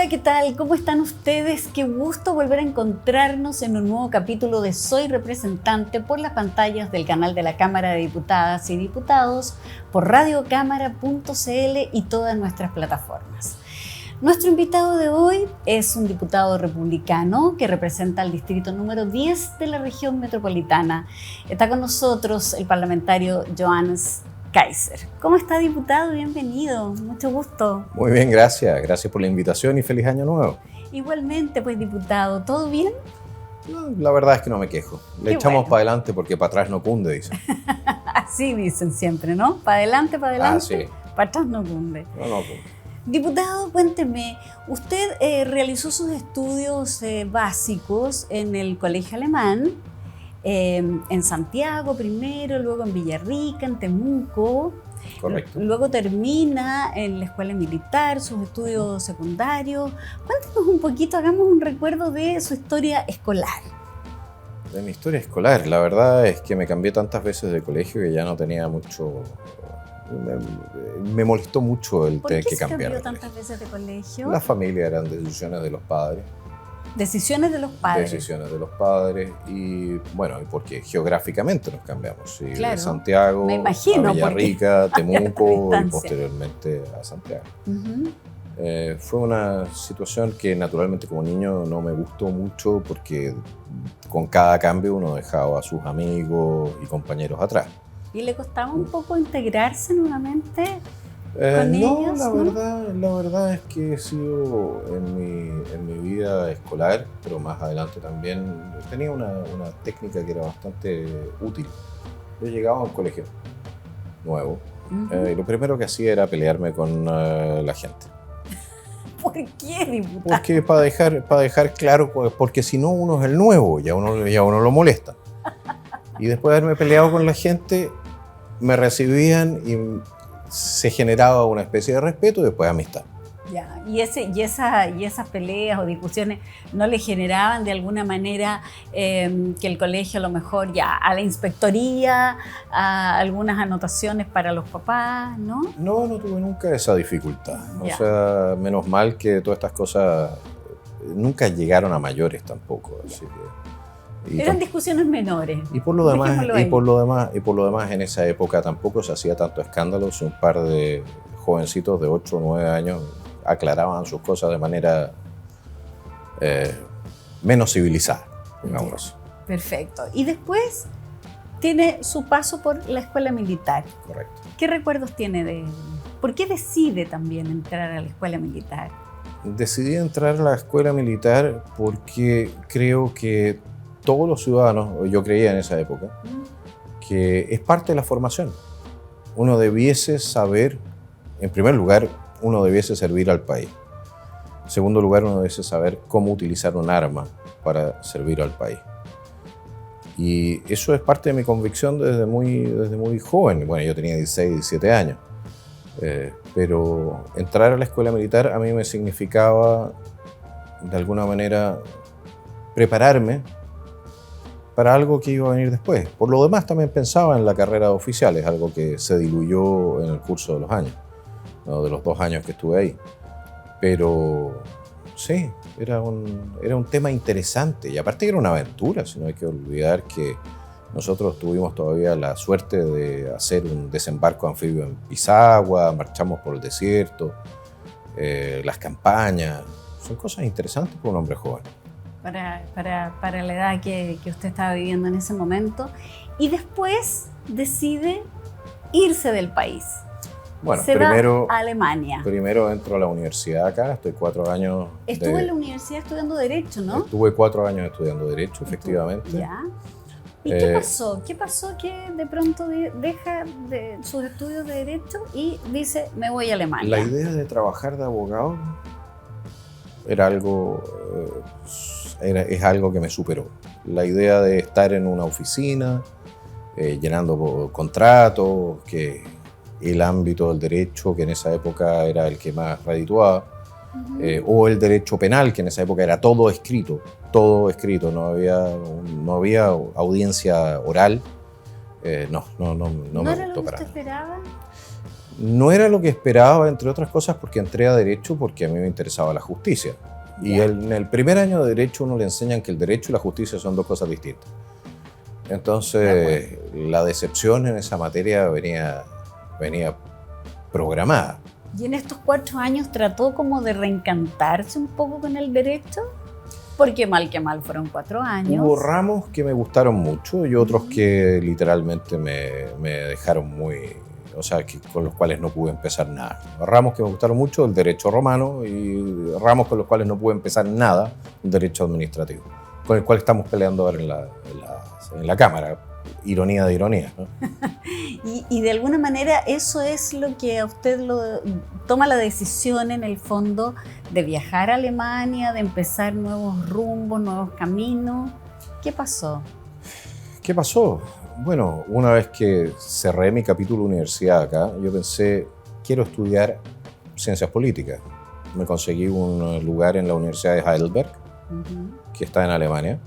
Hola, ¿qué tal? ¿Cómo están ustedes? Qué gusto volver a encontrarnos en un nuevo capítulo de Soy Representante por las pantallas del canal de la Cámara de Diputadas y Diputados, por radiocámara.cl y todas nuestras plataformas. Nuestro invitado de hoy es un diputado republicano que representa al distrito número 10 de la región metropolitana. Está con nosotros el parlamentario Johannes Kaiser. ¿Cómo está, diputado? Bienvenido, mucho gusto. Muy bien, gracias. Gracias por la invitación y feliz año nuevo. Igualmente, pues, diputado, ¿todo bien? No, la verdad es que no me quejo. Le echamos para adelante porque para atrás no cunde, dicen. Así dicen siempre, ¿no? Para adelante, Ah, sí. para atrás no cunde. No cunde. Diputado, cuénteme, usted realizó sus estudios básicos en el Colegio Alemán, en Santiago primero, luego en Villarrica, en Temuco. Correcto. Luego termina en la Escuela Militar, sus estudios secundarios. Cuéntenos un poquito, hagamos un recuerdo de su historia escolar. De mi historia escolar, la verdad es que me cambié tantas veces de colegio que ya no tenía mucho... Me molestó mucho el tener que cambiar. ¿Por qué se cambió tantas veces de colegio? La familia eran decisiones de los padres. Decisiones de los padres. Decisiones de los padres y bueno, porque geográficamente nos cambiamos. Sí, claro, de Santiago me imagino, a Villarrica, Temuco y distancia. Posteriormente a Santiago. Fue una situación que naturalmente como niño no me gustó mucho porque con cada cambio uno dejaba a sus amigos y compañeros atrás. ¿Y le costaba un poco integrarse nuevamente con no, ellos? La verdad es que he sido en mi vida escolar, pero más adelante también, tenía una técnica que era bastante útil. Yo llegaba a un colegio nuevo y lo primero que hacía era pelearme con la gente. ¿Por qué, diputado? Porque para dejar claro, porque si no uno es el nuevo, ya uno lo molesta. Y después de haberme peleado con la gente, me recibían y se generaba una especie de respeto y después amistad. Ya, y esas peleas o discusiones no le generaban de alguna manera que el colegio a lo mejor ya a la inspectoría, a algunas anotaciones para los papás, ¿no? No tuve nunca esa dificultad. Ya. O sea, menos mal que todas estas cosas nunca llegaron a mayores tampoco. Así que, eran discusiones menores. Y por lo demás en esa época tampoco se hacía tanto escándalo. Si un par de jovencitos de 8 o 9 años aclaraban sus cosas de manera menos civilizada, digamos así. Perfecto. Y después tiene su paso por la Escuela Militar. Correcto. ¿Qué recuerdos tiene de él? ¿Por qué decide también entrar a la Escuela Militar? Decidí entrar a la Escuela Militar porque creo que todos los ciudadanos, yo creía en esa época, que es parte de la formación. Uno debiese saber, en primer lugar, uno debiese servir al país. En segundo lugar, uno debiese saber cómo utilizar un arma para servir al país. Y eso es parte de mi convicción desde muy joven. Bueno, yo tenía 16, 17 años. Pero entrar a la escuela militar a mí me significaba, de alguna manera, prepararme para algo que iba a venir después. Por lo demás, también pensaba en la carrera de oficiales, algo que se diluyó en el curso de los años, ¿no? De los 2 años que estuve ahí. Pero sí, era un tema interesante y aparte era una aventura, si no hay que olvidar que nosotros tuvimos todavía la suerte de hacer un desembarco anfibio en Pisagua, marchamos por el desierto, las campañas, son cosas interesantes para un hombre joven. Para la edad que usted estaba viviendo en ese momento, y después decide irse del país. Bueno, va a Alemania. Primero entro a la universidad acá, estoy 4 años... Estuve en la universidad estudiando Derecho, ¿no? Estuve 4 años estudiando Derecho, efectivamente. ¿Ya? ¿Y qué pasó? ¿Qué pasó que de pronto deja de sus estudios de Derecho y dice, me voy a Alemania? La idea de trabajar de abogado era algo... es algo que me superó. La idea de estar en una oficina, llenando contratos, que el ámbito del derecho, que en esa época era el que más redituaba, o el derecho penal, que en esa época era todo escrito, no había audiencia oral. No ¿No me era lo gustó que para usted nada. esperaba? No era lo que esperaba, entre otras cosas, porque entré a Derecho porque a mí me interesaba la justicia. Y en el primer año de Derecho uno le enseñan que el derecho y la justicia son dos cosas distintas. Entonces, la decepción en esa materia venía programada. ¿Y en estos 4 años trató como de reencantarse un poco con el derecho? Porque mal que mal fueron 4 años. Hubo ramos que me gustaron mucho y otros que literalmente me dejaron muy... O sea, con los cuales no pude empezar nada. Ramos que me gustaron mucho, el derecho romano, y ramos con los cuales no pude empezar nada, el derecho administrativo, con el cual estamos peleando ahora en la Cámara. Ironía de ironía, ¿no? y de alguna manera eso es lo que a usted toma la decisión en el fondo de viajar a Alemania, de empezar nuevos rumbos, nuevos caminos. ¿Qué pasó? ¿Qué pasó? Bueno, una vez que cerré mi capítulo de universidad acá, yo pensé, quiero estudiar ciencias políticas. Me conseguí un lugar en la Universidad de Heidelberg, que está en Alemania,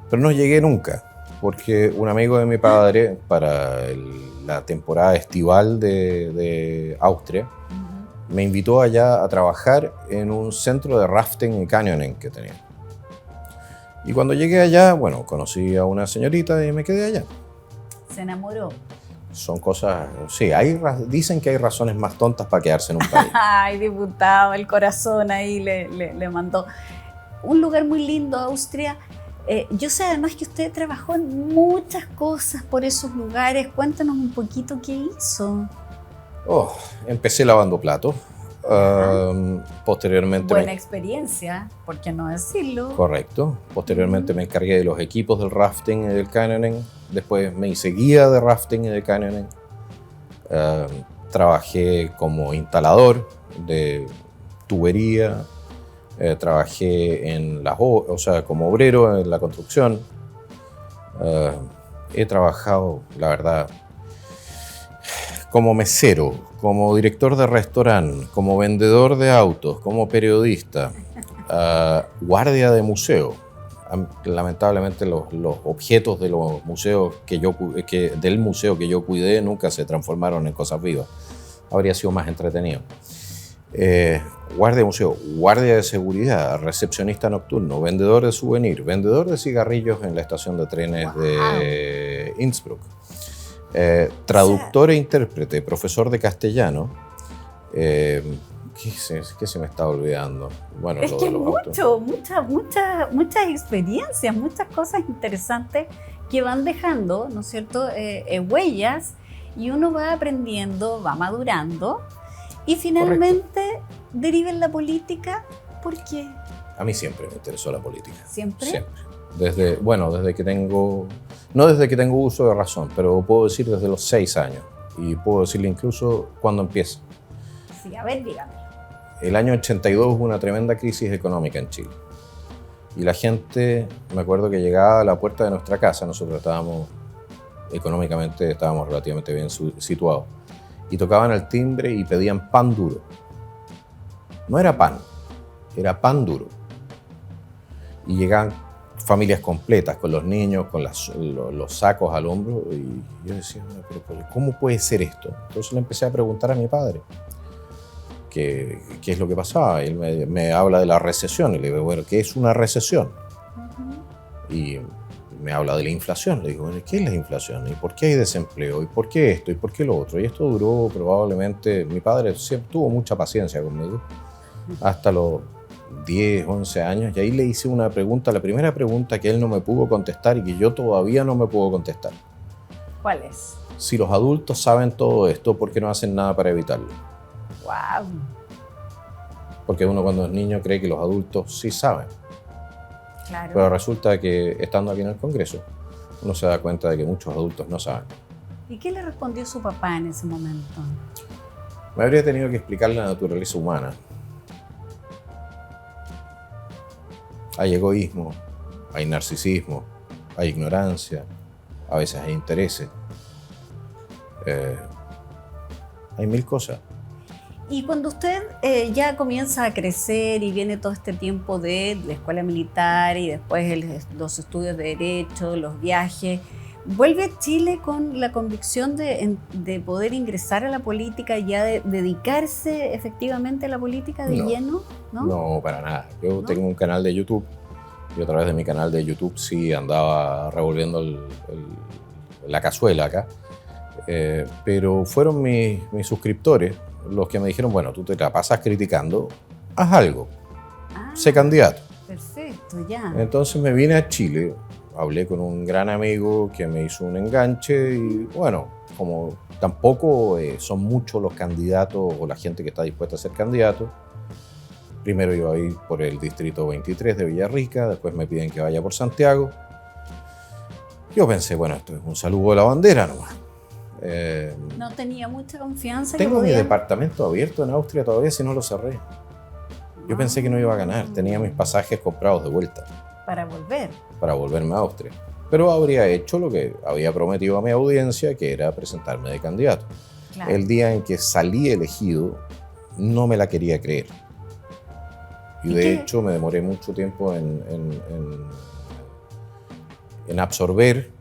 pero no llegué nunca. Porque un amigo de mi padre, para la temporada estival de Austria, me invitó allá a trabajar en un centro de rafting y canyoning que tenía. Y cuando llegué allá, bueno, conocí a una señorita y me quedé allá. ¿Se enamoró? Son cosas... Sí, dicen que hay razones más tontas para quedarse en un país. Ay, diputado, el corazón ahí le mandó. Un lugar muy lindo, Austria. Yo sé además que usted trabajó en muchas cosas por esos lugares. Cuéntanos un poquito qué hizo. Empecé lavando platos. Posteriormente... Buena experiencia, ¿por qué no decirlo? Correcto. Posteriormente me encargué de los equipos del rafting y del canyoning. Después me hice guía de rafting y de canyoning. Trabajé como instalador de tubería. Trabajé como obrero en la construcción. He trabajado, la verdad, como mesero, como director de restaurante, como vendedor de autos, como periodista, guardia de museo. Lamentablemente los objetos de los museos del museo que yo cuidé nunca se transformaron en cosas vivas. Habría sido más entretenido. Guardia de museo, guardia de seguridad, recepcionista nocturno, vendedor de souvenir, vendedor de cigarrillos en la estación de trenes de Innsbruck, traductor e intérprete, profesor de castellano. ¿Qué se me está olvidando? Bueno, es que muchas experiencias, muchas cosas interesantes que van dejando, ¿no es cierto?, huellas, y uno va aprendiendo, va madurando. Y finalmente deriva en la política. ¿Por qué? A mí siempre me interesó la política. ¿Siempre? Siempre. Desde que tengo... No desde que tengo uso de razón, pero puedo decir desde los 6 años. Y puedo decirle incluso cuando empieza. Sí, a ver, dígame. El año 82 hubo una tremenda crisis económica en Chile. Y la gente, me acuerdo que llegaba a la puerta de nuestra casa, nosotros económicamente estábamos relativamente bien situados. Y tocaban el timbre y pedían pan duro. No era pan, era pan duro. Y llegaban familias completas, con los niños, con los sacos al hombro. Y yo decía, pero ¿cómo puede ser esto? Entonces le empecé a preguntar a mi padre qué es lo que pasaba. Y él me habla de la recesión. Y le digo, bueno, ¿qué es una recesión? Y me habla de la inflación. Le digo, bueno, ¿qué es la inflación? ¿Y por qué hay desempleo? ¿Y por qué esto? ¿Y por qué lo otro? Y esto duró probablemente... Mi padre siempre tuvo mucha paciencia conmigo, hasta los 10, 11 años. Y ahí le hice una pregunta, la primera pregunta que él no me pudo contestar y que yo todavía no me puedo contestar. ¿Cuál es? Si los adultos saben todo esto, ¿por qué no hacen nada para evitarlo? ¡Wow! Porque uno cuando es niño cree que los adultos sí saben. Claro. Pero resulta que estando aquí en el Congreso, uno se da cuenta de que muchos adultos no saben. ¿Y qué le respondió su papá en ese momento? Me habría tenido que explicar la naturaleza humana. Hay egoísmo, hay narcisismo, hay ignorancia, a veces hay intereses. Hay mil cosas. Y cuando usted ya comienza a crecer y viene todo este tiempo de la escuela militar y después los estudios de Derecho, los viajes, ¿Vuelve a Chile con la convicción de poder ingresar a la política y ya de dedicarse efectivamente a la política de lleno? ¿No? No, para nada. Yo ¿No? tengo un canal de YouTube y a través de mi canal de YouTube sí andaba revolviendo la cazuela acá. Pero fueron mis suscriptores los que me dijeron, bueno, tú te la pasas criticando, haz algo, sé candidato. Perfecto, ya. Entonces me vine a Chile, hablé con un gran amigo que me hizo un enganche y bueno, como tampoco son muchos los candidatos o la gente que está dispuesta a ser candidato, primero iba a ir por el distrito 23 de Villarrica, después me piden que vaya por Santiago. Yo pensé, bueno, esto es un saludo de la bandera nomás. No tenía mucha confianza. Tengo mi departamento abierto en Austria todavía, si no lo cerré. Yo pensé que no iba a ganar, tenía mis pasajes comprados de vuelta. Para volver. Para volverme a Austria. Pero habría hecho lo que había prometido a mi audiencia, que era presentarme de candidato. Claro. El día en que salí elegido, no me la quería creer. Y de hecho me demoré mucho tiempo en absorber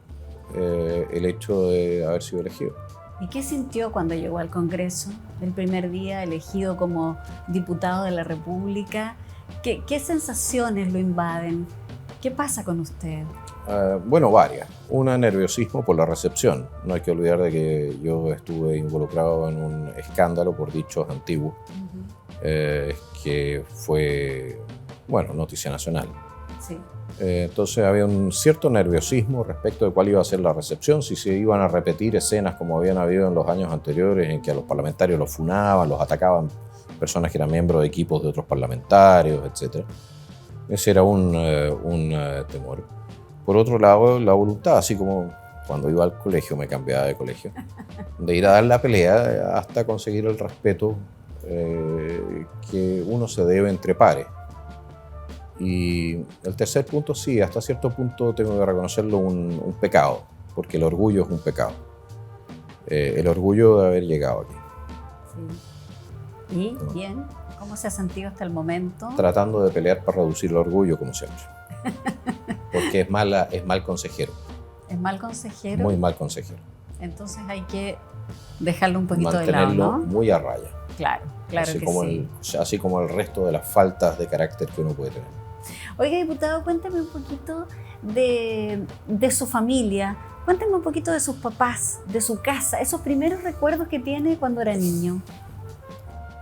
el hecho de haber sido elegido. ¿Y qué sintió cuando llegó al Congreso, el primer día elegido como diputado de la República? ¿Qué sensaciones lo invaden? ¿Qué pasa con usted? Bueno, varias. Una, nerviosismo por la recepción. No hay que olvidar de que yo estuve involucrado en un escándalo por dichos antiguos, que fue, bueno, noticia nacional. Sí. Entonces había un cierto nerviosismo respecto de cuál iba a ser la recepción, si se iban a repetir escenas como habían habido en los años anteriores, en que a los parlamentarios los funaban, los atacaban personas que eran miembros de equipos de otros parlamentarios, etc. Ese era un temor. Por otro lado, la voluntad, así como cuando iba al colegio, me cambiaba de colegio, de ir a dar la pelea hasta conseguir el respeto que uno se debe entre pares. Y el tercer punto, sí, hasta cierto punto tengo que reconocerlo un pecado, porque el orgullo es un pecado. El orgullo de haber llegado aquí. Sí. ¿Y bien? ¿Cómo se ha sentido hasta el momento? Tratando de pelear para reducir el orgullo, como siempre. Porque es mal consejero. ¿Es mal consejero? Muy mal consejero. Entonces hay que dejarlo un poquito de lado, ¿no? Mantenerlo muy a raya. Claro, claro así que como sí. Así como el resto de las faltas de carácter que uno puede tener. Oiga, diputado, cuéntame un poquito de su familia. Cuéntame un poquito de sus papás, de su casa, esos primeros recuerdos que tiene cuando era niño.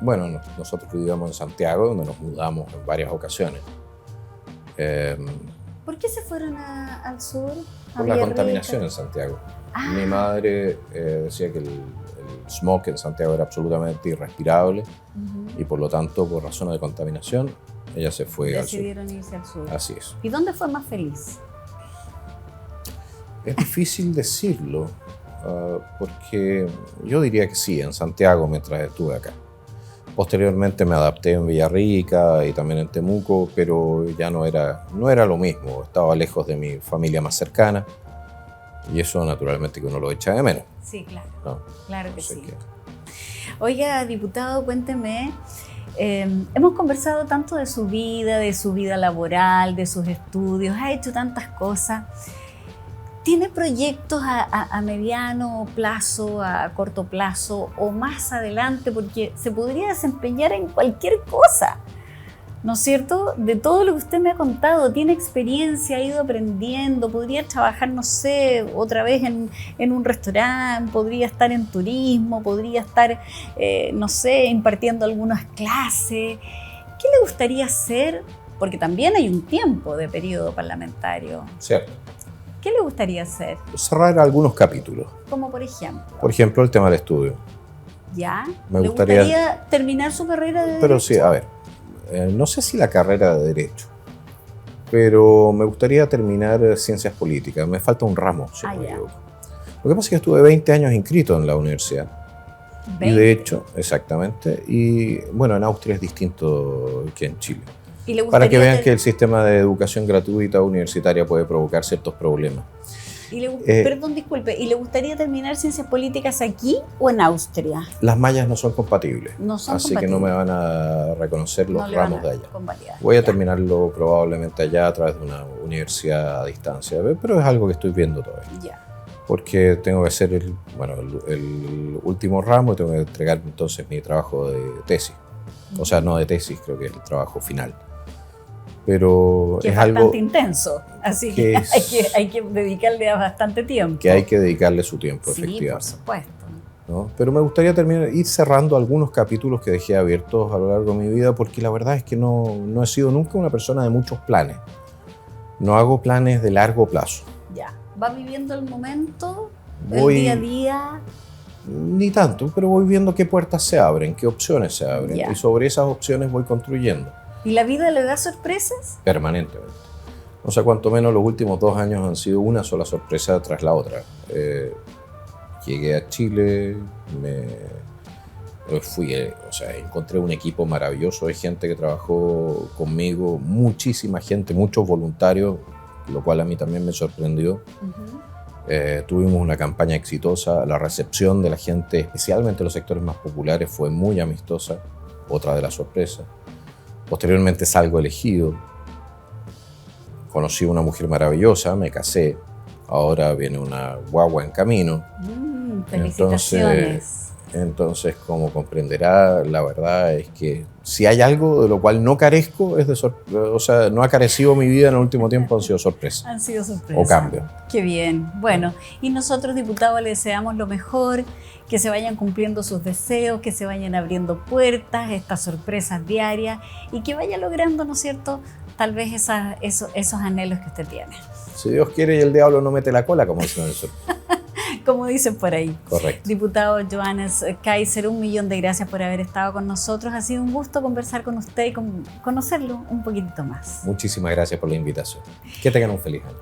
Bueno, nosotros vivíamos en Santiago, donde nos mudamos en varias ocasiones. ¿Por qué se fueron al sur? Por la contaminación en Santiago. Mi madre decía que el smog en Santiago era absolutamente irrespirable y por lo tanto, por razones de contaminación, ella se fue al sur. Decidieron irse al sur. Así es. ¿Y dónde fue más feliz? Es difícil decirlo, porque yo diría que sí, en Santiago mientras estuve acá. Posteriormente me adapté en Villarrica y también en Temuco, pero ya no era lo mismo. Estaba lejos de mi familia más cercana y eso naturalmente que uno lo echa de menos. Sí, claro. ¿No? Claro que sí. Oiga, diputado, cuénteme. Hemos conversado tanto de su vida laboral, de sus estudios, ha hecho tantas cosas. ¿Tiene proyectos a mediano plazo, a corto plazo o más adelante? Porque se podría desempeñar en cualquier cosa, ¿no es cierto? De todo lo que usted me ha contado, tiene experiencia, ha ido aprendiendo, podría trabajar, no sé, otra vez en un restaurante, podría estar en turismo, podría estar, no sé, impartiendo algunas clases. ¿Qué le gustaría hacer? Porque también hay un tiempo de periodo parlamentario. Cierto. ¿Qué le gustaría hacer? Cerrar algunos capítulos. Como por ejemplo. Por ejemplo, el tema del estudio. ¿Ya? ¿Le gustaría terminar su carrera de Pero Derecho? sí, a ver, no sé si la carrera de Derecho, pero me gustaría terminar Ciencias Políticas. Me falta un ramo, si no me equivoco. Lo que pasa es que estuve 20 años inscrito en la universidad. 20. Y de hecho, exactamente. Y bueno, en Austria es distinto que en Chile. ¿Y le Para que vean que el sistema de educación gratuita universitaria puede provocar ciertos problemas. Perdón, disculpe, ¿y le gustaría terminar Ciencias Políticas aquí o en Austria? Las mallas no son compatibles. No son así compatibles. que no me van a reconocer los ramos de allá. Convalidar. Voy a terminarlo probablemente allá a través de una universidad a distancia, pero es algo que estoy viendo todavía. Ya. porque tengo que hacer el último ramo y tengo que entregar entonces mi trabajo de tesis. O sea, no de tesis, creo que es el trabajo final. Pero que es bastante algo intenso, así que hay que dedicarle bastante tiempo. que hay que dedicarle su tiempo, Sí, efectivamente. por supuesto. ¿No? Pero me gustaría ir cerrando algunos capítulos que dejé abiertos a lo largo de mi vida, porque la verdad es que no he sido nunca una persona de muchos planes. No hago planes de largo plazo. Ya, va viviendo el momento, Voy- el día a día. Ni tanto, pero voy viendo qué puertas se abren, qué opciones se abren, Ya. y sobre esas opciones voy construyendo ¿Y la vida le da sorpresas? permanentemente. O sea, cuanto menos los últimos 2 años han sido una sola sorpresa tras la otra. Llegué a Chile, encontré un equipo maravilloso de gente que trabajó conmigo, muchísima gente, muchos voluntarios, lo cual a mí también me sorprendió. Tuvimos una campaña exitosa, la recepción de la gente, especialmente en los sectores más populares, fue muy amistosa, otra de las sorpresas. Posteriormente salgo elegido, conocí a una mujer maravillosa, me casé, ahora viene una guagua en camino. Felicitaciones. Entonces, como comprenderá, la verdad es que si hay algo de lo cual no carezco, no ha carecido mi vida en el último tiempo, han sido sorpresas. Han sido sorpresas. O cambios. Qué bien. Bueno, y nosotros, diputados, le deseamos lo mejor, que se vayan cumpliendo sus deseos, que se vayan abriendo puertas, estas sorpresas diarias, y que vaya logrando, ¿no es cierto?, tal vez esos anhelos que usted tiene. Si Dios quiere y el diablo no mete la cola, como dicen en el sur. Como dicen por ahí. Correcto. Diputado Johannes Kaiser, 1.000.000 de gracias por haber estado con nosotros. Ha sido un gusto conversar con usted y conocerlo un poquitito más. Muchísimas gracias por la invitación. Que tengan un feliz año.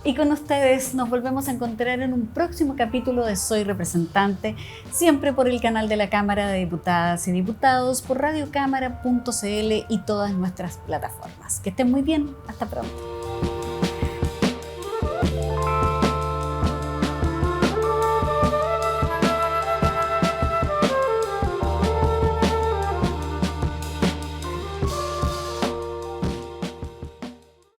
Y con ustedes nos volvemos a encontrar en un próximo capítulo de Soy Representante, siempre por el canal de la Cámara de Diputadas y Diputados, por radiocámara.cl y todas nuestras plataformas. Que estén muy bien. Hasta pronto.